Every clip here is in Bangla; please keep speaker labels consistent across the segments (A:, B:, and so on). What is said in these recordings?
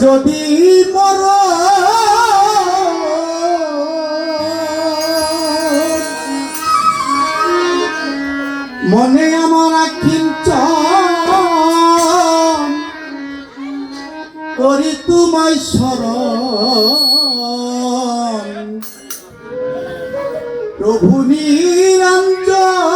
A: যদি মর মনে আমার কিঞ্চন করি তোমায় স্মরণ প্রভু নিরঞ্জন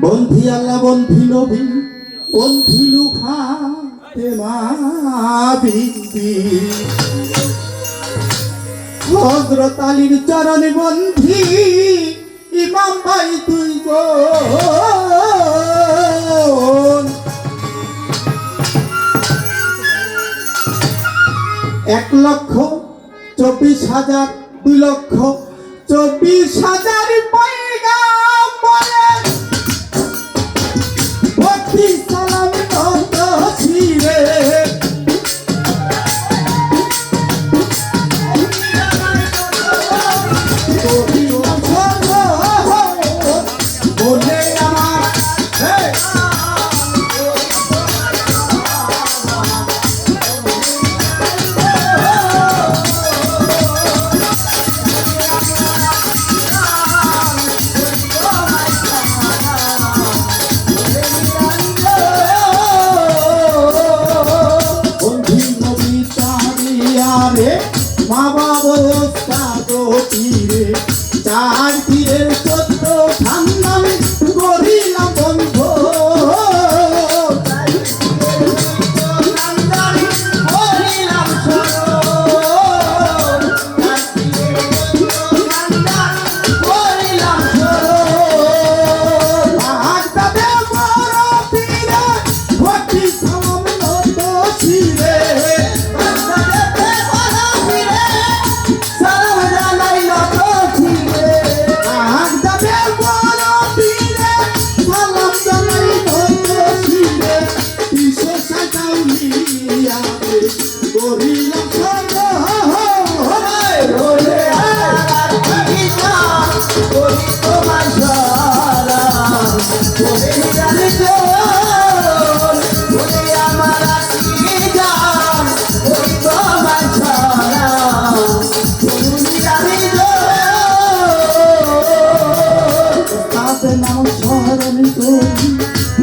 A: বন্ধি আল্লাহ বন্ধি নবী বন্ধি লুফাতেমা বিবি হযরত আলীর চরণ বন্ধি ইমাম ভাই তুই গো 1,24,000 2,24,000 পয়গাম্বরের ভক্তি সালাম কত ছিরে বলে আমার মা বাবা তীরে 4 তীরের 14 খান্দামে গরিলাম বন্ধ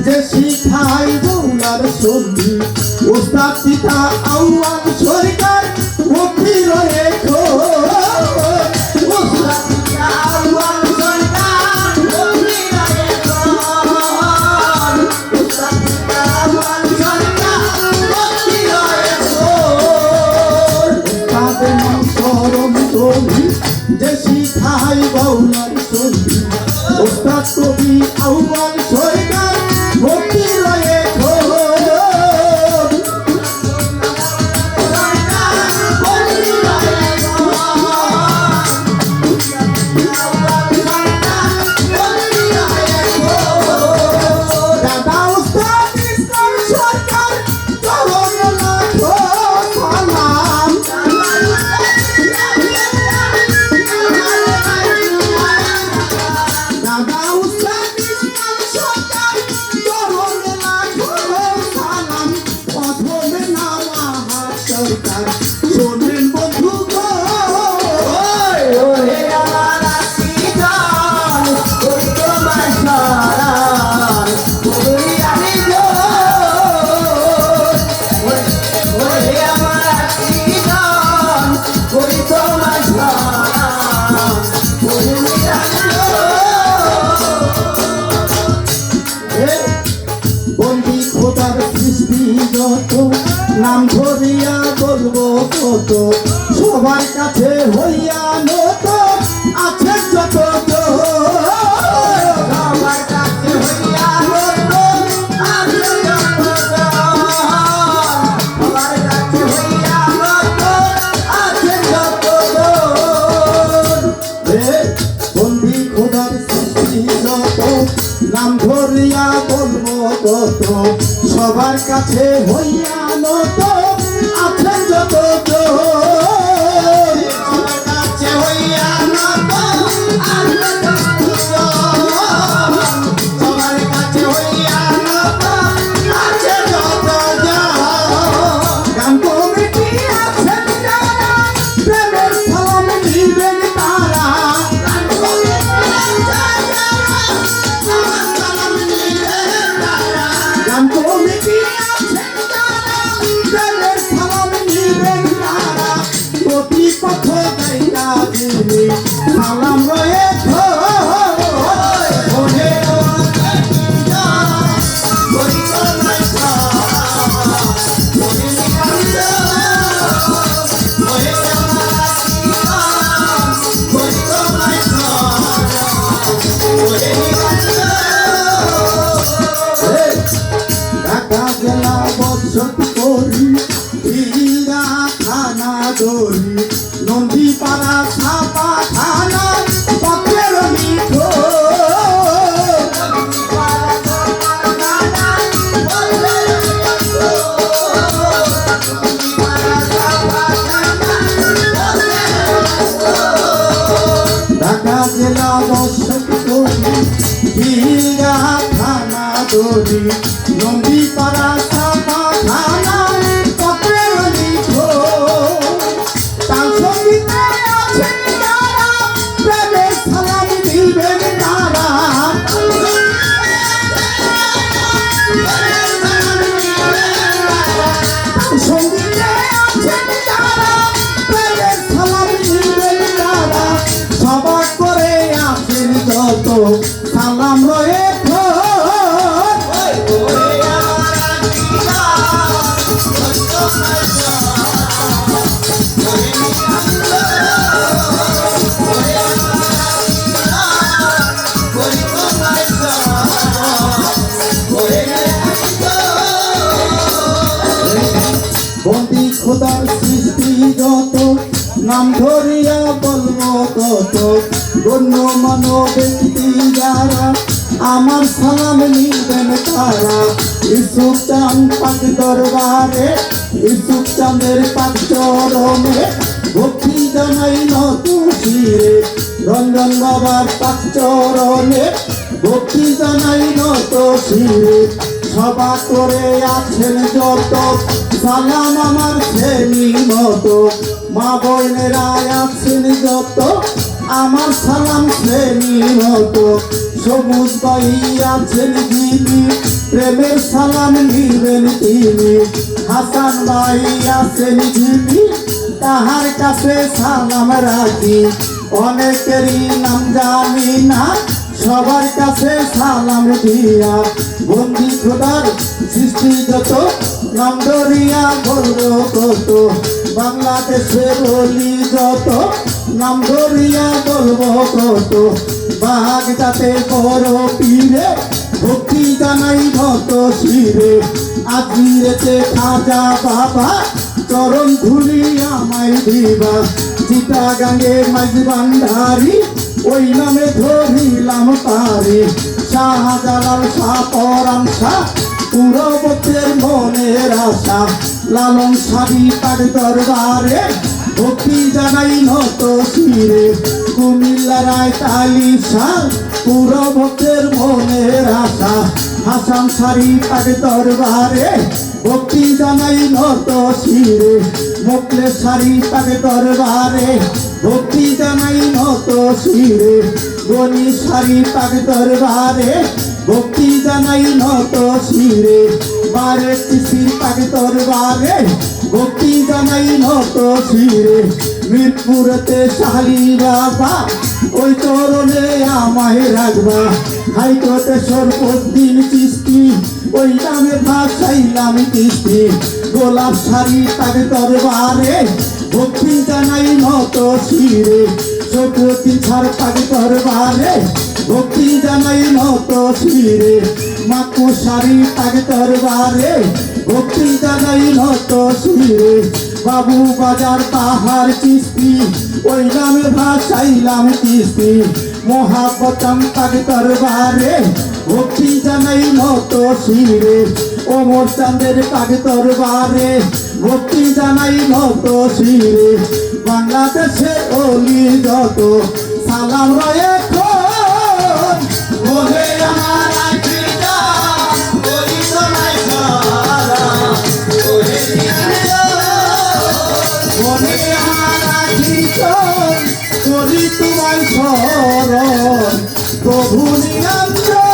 A: যে শিখাই দৌলার ছবি ওস্তাদ পিতা আউয়াল সরকার ভক্তি রেখো ওস্তাদ পিতা আউয়াল সরকার ভক্তি ওস্তাদ কবি আউয়াল সরকার ভক্তি রয়ে শোনেন বন্ধু গো ওরে আমার আশীর্বাদ ওই তোমার শরণ ওরে আমি গো ওরে আমার আশীর্বাদ ওই তোমার শরণ ওরে আমি গো বন্দি খোদার সৃষ্টি যত নাম ধরিয়া বলবো কত সবার কাছে হইয়া নত আছে যত সবার কাছে হইয়া নত আছে যত সবার কাছে হইয়া নত আছে যত বন্দি খোদার সৃষ্টি যত নাম ধরিয়া বলবো কত সবার কাছে হইয়া নত আছে যত সবার কাছে হইয়া নত আছে যত সবার কাছে হইয়া নত আছে যত গান কমিটি আছেন যারা প্রেমের সালাম দিবেন তারা গান কমিটি আছেন যারা সালাম দিবেন তারা গান কমিটি আছেন যারা প্রেমের সালাম দিবেন তারা প্রতি পথ গাইলা দিবি সালাম রয়ে ঢাকা জেলা বৎসত করি ইরা থানা দরি নন্দীপাড়া ছাপা থানা পথের মিঠো ঢাকা জেলা বৎসত করি ইরা থানা দরি নন্দীপাড়া ছাপা থানা পথের মিঠো তার সঙ্গীতে আছেন যারা প্রেমের সালাম দিবেন তারা সঙ্গীতে আছেন যারা প্রেমের সালাম দিবেন তারা সবার করে আছেন যত সালাম রয়ে বন্দি খোদার সৃষ্টি যত নাম ধরিয়া বলবো কত গণ্য মানব ব্যক্তি যারা আমার সালাম নিবেন তারা ইসুফ চাঁদ পাক দরবারে ইসুফ চাঁদের পাক চরণে ভক্তি জানাই নত শিরে রঞ্জন বাবার পাক চরণে ভক্তি জানাই নত শিরে সভা করে আছেন যত সালাম আমার শ্রেণী মতো মা বোনেরা আছেন যত আমার সালাম শ্রেণী মতো সবুজ ভাই আছেন যিনি প্রেমের সালাম নিবেন তিনি হাসান ভাই আছেন যিনি তাহার কাছে সালাম রাখি অনেকেরই নাম জানি না সবার কাছে সালাম দিয়া বন্দি খোদার সৃষ্টি যত নাম ধরিয়া বলব কত বাংলাদেশে বলি যত নাম ধরিয়া বলব কত বাঘ যাতে বড় পীরে ভক্তি জানাই নত শিরে আজিরেতে খাজা বাবা চরণ ধুলি আমায় দিবা চিটাগাঙ্গে মাঝ ভান্ডারি ওই নামে ধরিলাম পারে শাহজালাল শাহ পরাণ শাহ পুরবতের মনের আশা লালন সাবি পাক দরবারে ভক্তি জানাই নত শিরে কুমিল্লা রায় কালী শাহ পুরবতের মনের আশা হাসান সারি পাক দরবারে ভক্তি জানাই নত শিরে মোকলে সারি পাক দরবারে ভক্তি জানাই নত শিরে গনি সারি পাক দরবারে ভক্তি জানাই নত শিরে বারে তিসির পাক দরবারে ভক্তি জানাই নত শিরে মিরপুরতে শালি বাবা ওই চরণে আমায় রাখবা হাইকোর্টে সর্বদিন চিস্তি ওই নামে ভাসাইলাম কিস্তি গোলাপ শাড়ি পাক দরবারে ভক্তি জানাই নত শিরে চক্রতি ছাড় পাক দরবারে ভক্তি জানাই নত শিরে মাকু শাড়ি পাক দরবারে ভক্তি জানাই নত শিরে বাবু বাজার পাহাড় চিস্তি ওই নামে ভাসাইলাম কিস্তি মহাবতম পাক দরবারে ভক্তি জানাই নত শিরে ওমর চাঁদের পাক দরবারে ভক্তি জানাই নত শিরে বাংলাদেশে অলি যত সালাম রয়ে বলে আমার আখিটা বলি শোনাই সারা ওরে বলে আমার আখিটা করি তোমায় স্মরণ প্রভু নিরঞ্জন